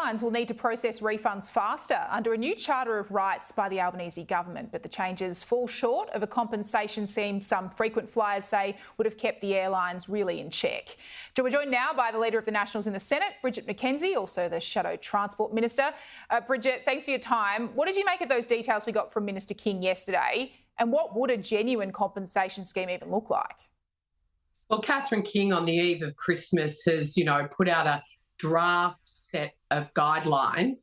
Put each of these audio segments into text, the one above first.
Airlines will need to process refunds faster under a new Charter of Rights by the Albanese government, but the changes fall short of a compensation scheme some frequent flyers say would have kept the airlines really in check. We're joined now by the Leader of the Nationals in the Senate, Bridget McKenzie, also the Shadow Transport Minister. Bridget, thanks for your time. What did you make of those details we got from Minister King yesterday, and what would a genuine compensation scheme even look like? Well, Catherine King on the eve of Christmas has, put out a draft set of guidelines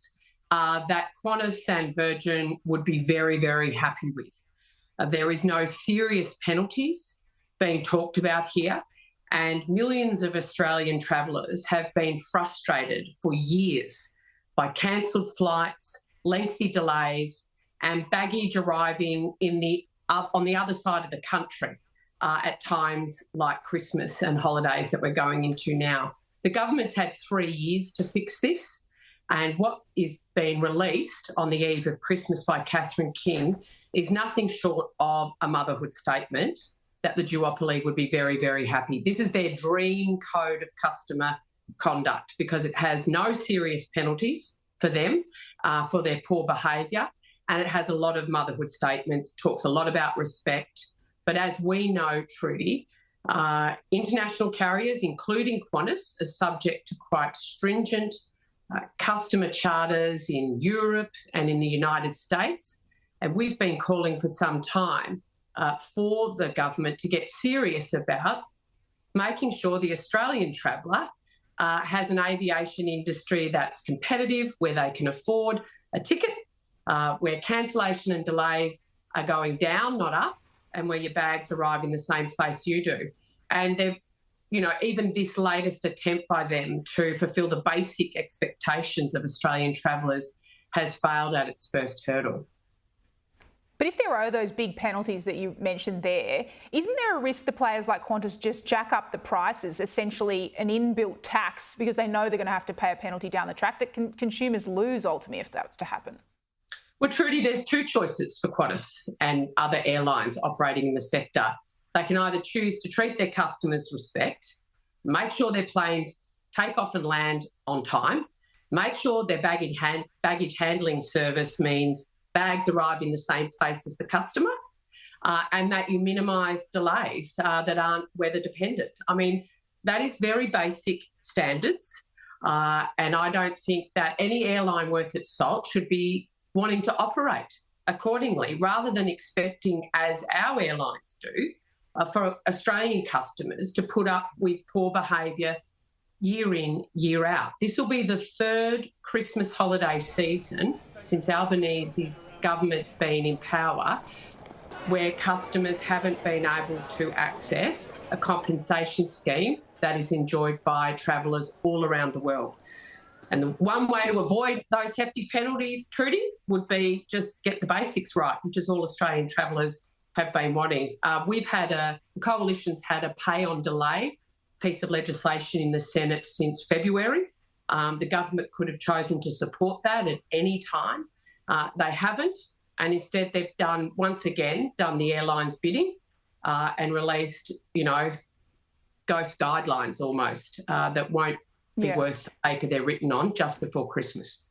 that Qantas and Virgin would be very, very happy with. There is no serious penalties being talked about here, and millions of Australian travellers have been frustrated for years by cancelled flights, lengthy delays, and baggage arriving on the other side of the country at times like Christmas and holidays that we're going into now. The government's had 3 years to fix this, and what is being released on the eve of Christmas by Catherine King is nothing short of a motherhood statement that the duopoly would be very, very happy. This is their dream code of customer conduct because it has no serious penalties for them for their poor behaviour, and it has a lot of motherhood statements, talks a lot about respect. But as we know, Trudy, international carriers, including Qantas, are subject to quite stringent customer charters in Europe and in the United States. And we've been calling for some time for the government to get serious about making sure the Australian traveller has an aviation industry that's competitive, where they can afford a ticket, where cancellation and delays are going down, not up, and where your bags arrive in the same place you do. And they've, even this latest attempt by them to fulfil the basic expectations of Australian travellers has failed at its first hurdle. But if there are those big penalties that you mentioned there, isn't there a risk the players like Qantas just jack up the prices, essentially an inbuilt tax, because they know they're going to have to pay a penalty down the track that consumers lose ultimately if that's to happen? Well, Trudy, there's two choices for Qantas and other airlines operating in the sector. They can either choose to treat their customers with respect, make sure their planes take off and land on time, make sure their baggage handling service means bags arrive in the same place as the customer, and that you minimise delays that aren't weather dependent. I mean, that is very basic standards, and I don't think that any airline worth its salt should be wanting to operate accordingly, rather than expecting, as our airlines do, for Australian customers to put up with poor behaviour year in, year out. This will be the third Christmas holiday season since Albanese's government's been in power where customers haven't been able to access a compensation scheme that is enjoyed by travellers all around the world. And the one way to avoid those hefty penalties, Trudy, would be just get the basics right, which is all Australian travellers have been wanting. The Coalition's had a pay on delay piece of legislation in the Senate since February. The government could have chosen to support that at any time. They haven't, and instead they've once again done the airlines' bidding and released, ghost guidelines almost that won't be worth the paper they're written on just before Christmas.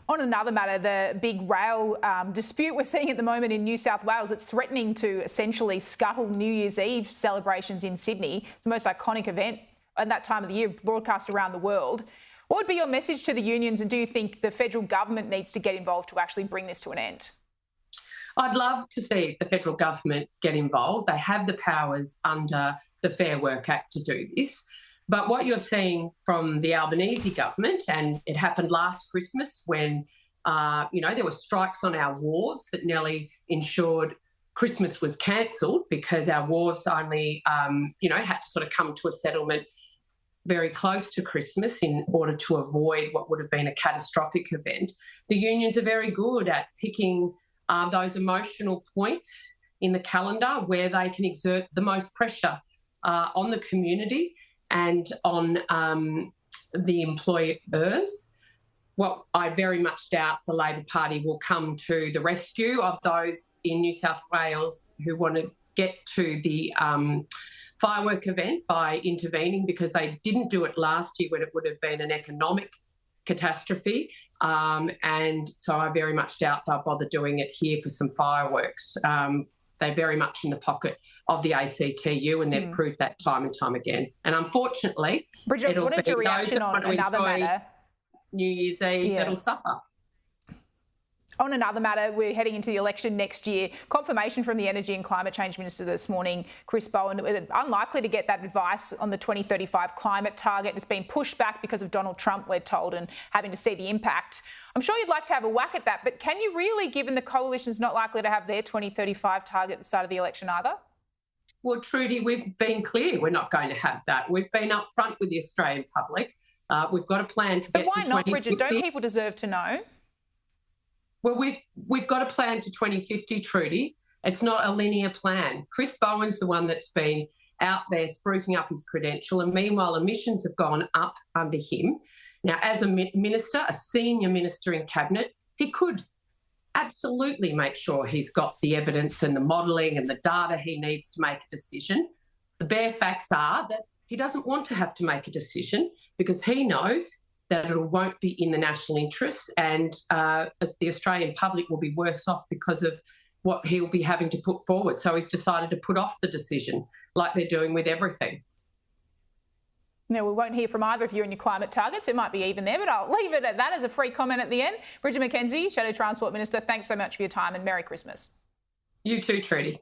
On another matter, the big rail dispute we're seeing at the moment in New South Wales, it's threatening to essentially scuttle New Year's Eve celebrations in Sydney. It's the most iconic event at that time of the year, broadcast around the world. What would be your message to the unions, and do you think the federal government needs to get involved to actually bring this to an end? I'd love to see the federal government get involved. They have the powers under the Fair Work Act to do this. But what you're seeing from the Albanese government, and it happened last Christmas when, there were strikes on our wharves that nearly ensured Christmas was cancelled because our wharves only, had to sort of come to a settlement very close to Christmas in order to avoid what would have been a catastrophic event. The unions are very good at picking those emotional points in the calendar where they can exert the most pressure on the community and on the employers. What I very much doubt the Labor Party will come to the rescue of those in New South Wales who want to get to the firework event by intervening, because they didn't do it last year when it would have been an economic catastrophe. And so I very much doubt they'll bother doing it here for some fireworks. They're very much in the pocket of the ACTU, and they've proved that time and time again. And unfortunately, Bridget, what is your reaction on another matter? New Year's Eve that'll suffer. On another matter, we're heading into the election next year. Confirmation from the Energy and Climate Change Minister this morning, Chris Bowen, unlikely to get that advice on the 2035 climate target. It's been pushed back because of Donald Trump, we're told, and having to see the impact. I'm sure you'd like to have a whack at that, but can you really, given the coalition's not likely to have their 2035 target at the start of the election either? Well, Trudy, we've been clear we're not going to have that. We've been upfront with the Australian public. We've got a plan to get to 2050. But why not, Bridget? Don't people deserve to know? Well, we've got a plan to 2050, Trudy. It's not a linear plan. Chris Bowen's the one that's been out there spruiking up his credential, and meanwhile emissions have gone up under him. Now, as a minister, a senior minister in Cabinet, he could absolutely make sure he's got the evidence and the modelling and the data he needs to make a decision. The bare facts are that he doesn't want to have to make a decision because he knows that it won't be in the national interest, and the Australian public will be worse off because of what he'll be having to put forward. So he's decided to put off the decision, like they're doing with everything. No, we won't hear from either of you on your climate targets. It might be even there, but I'll leave it at that as a free comment at the end. Bridget McKenzie, Shadow Transport Minister, thanks so much for your time and Merry Christmas. You too, Trudy.